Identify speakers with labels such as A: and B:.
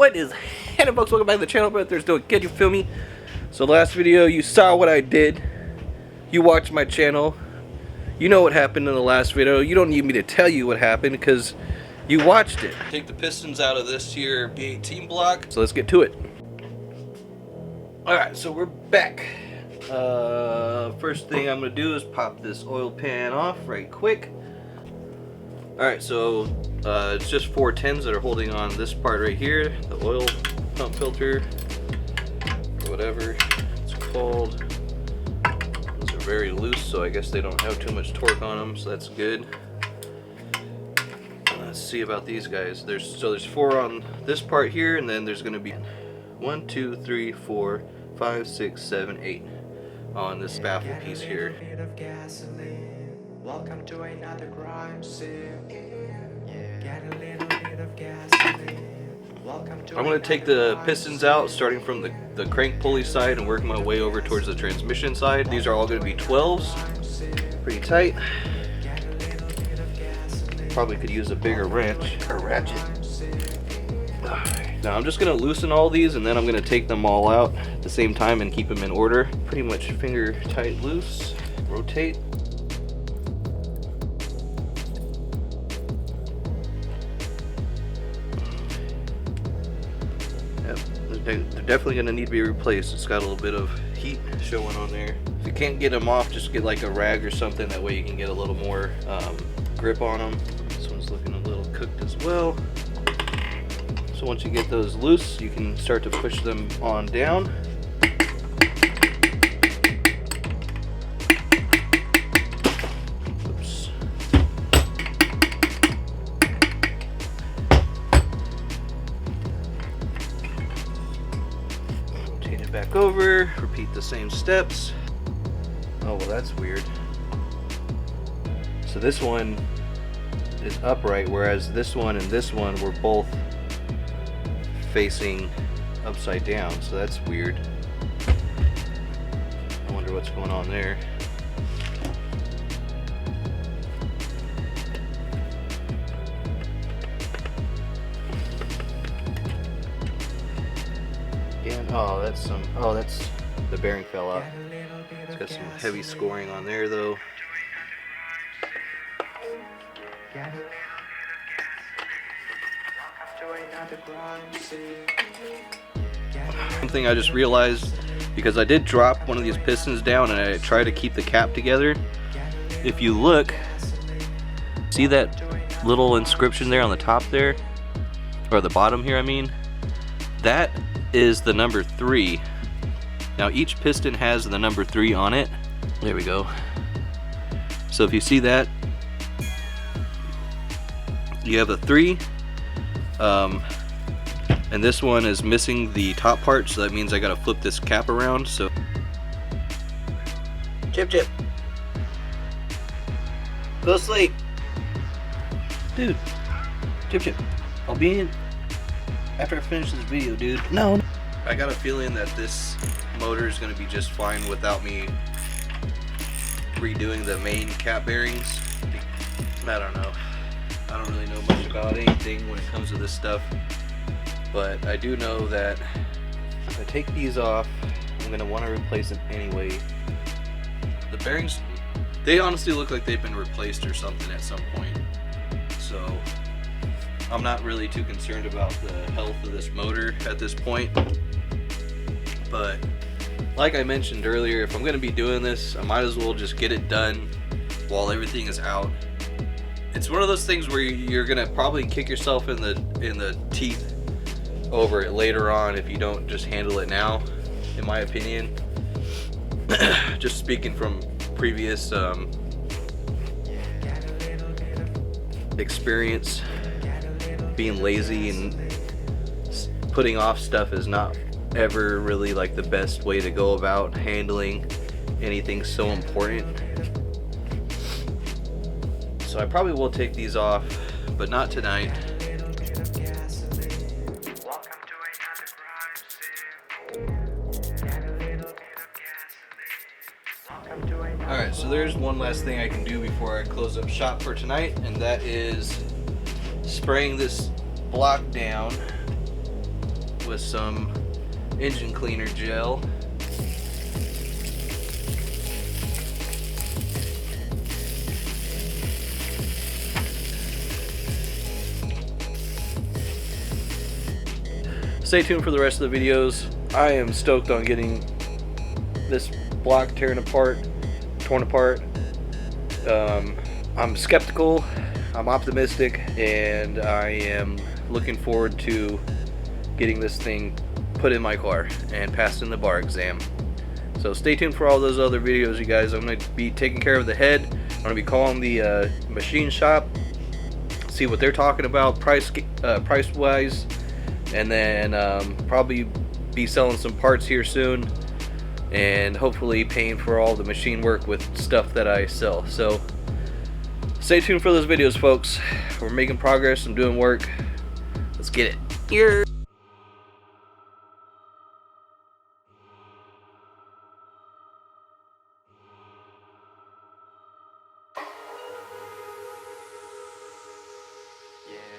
A: What is happening, folks? Welcome back to the channel, but there's no kid, you feel me? So last video, you saw what I did. You watched my channel. You know what happened in the last video. You don't need me to tell you what happened because you watched it. Take the pistons out of this here B18 block. So let's get to it. Alright, so we're back. First thing I'm going to do is pop this oil pan off right quick. Alright, so it's just 410s that are holding on this part right here, the oil pump filter, or whatever it's called. These are very loose, so I guess they don't have too much torque on them, so that's good. Let's see about these guys. There's 4 on this part here, and then there's going to be 1, 2, 3, 4, 5, 6, 7, 8 on this baffle piece here.
B: Welcome to another crime scene. Get a little bit of gasoline. Welcome to
A: I'm going to take the pistons out, starting from the crank pulley side and work my way over towards the transmission side. These are all going to be 12s, pretty tight. Probably could use a bigger wrench or ratchet. Now I'm just going to loosen all these, and then I'm going to take them all out at the same time and keep them in order. Pretty much finger tight loose. Rotate. They're definitely going to need to be replaced. It's got a little bit of heat showing on there. If you can't get them off, just get like a rag or something. That way you can get a little more grip on them. This one's looking a little cooked as well. So once you get those loose, you can start to push them on down. Oops. Rotate it back over, repeat the same steps. Oh, well, that's weird. So this one is upright, whereas this one and this one were both facing upside down, so that's weird. I wonder what's going on there. And that's the bearing fell off. It's got some heavy scoring on there though. Something I just realized, because I did drop one of these pistons down and I tried to keep the cap together. If you look, see that little inscription there on the top there, or the bottom here I mean, that is the number 3. Now each piston has the number 3 on it. There we go. So if you see that, you have a 3, and this one is missing the top part, so that means I gotta flip this cap around. So Chip, go to sleep, dude. Chip, I'll be in after I finish this video, dude. No, I got a feeling that this motor is gonna be just fine without me redoing the main cap bearings. I don't know. I don't really know much about anything when it comes to this stuff, but I do know that if I take these off, I'm going to want to replace them anyway. The bearings, they honestly look like they've been replaced or something at some point, so I'm not really too concerned about the health of this motor at this point. But like I mentioned earlier, if I'm going to be doing this, I might as well just get it done while everything is out. It's one of those things where you're gonna probably kick yourself in the teeth over it later on if you don't just handle it now, in my opinion. Just speaking from previous experience, being lazy and putting off stuff is not ever really like the best way to go about handling anything so important. So I probably will take these off, but not tonight. Alright, so there's one last thing I can do before I close up shop for tonight, and that is spraying this block down with some engine cleaner gel. Stay tuned for the rest of the videos. I am stoked on getting this block torn apart. I'm skeptical, I'm optimistic, and I am looking forward to getting this thing put in my car and passing the bar exam. So stay tuned for all those other videos, you guys. I'm going to be taking care of the head. I'm going to be calling the machine shop, see what they're talking about price wise, and then probably be selling some parts here soon, and hopefully paying for all the machine work with stuff that I sell. So stay tuned for those videos, folks. We're making progress. I'm doing work. Let's get it. Here.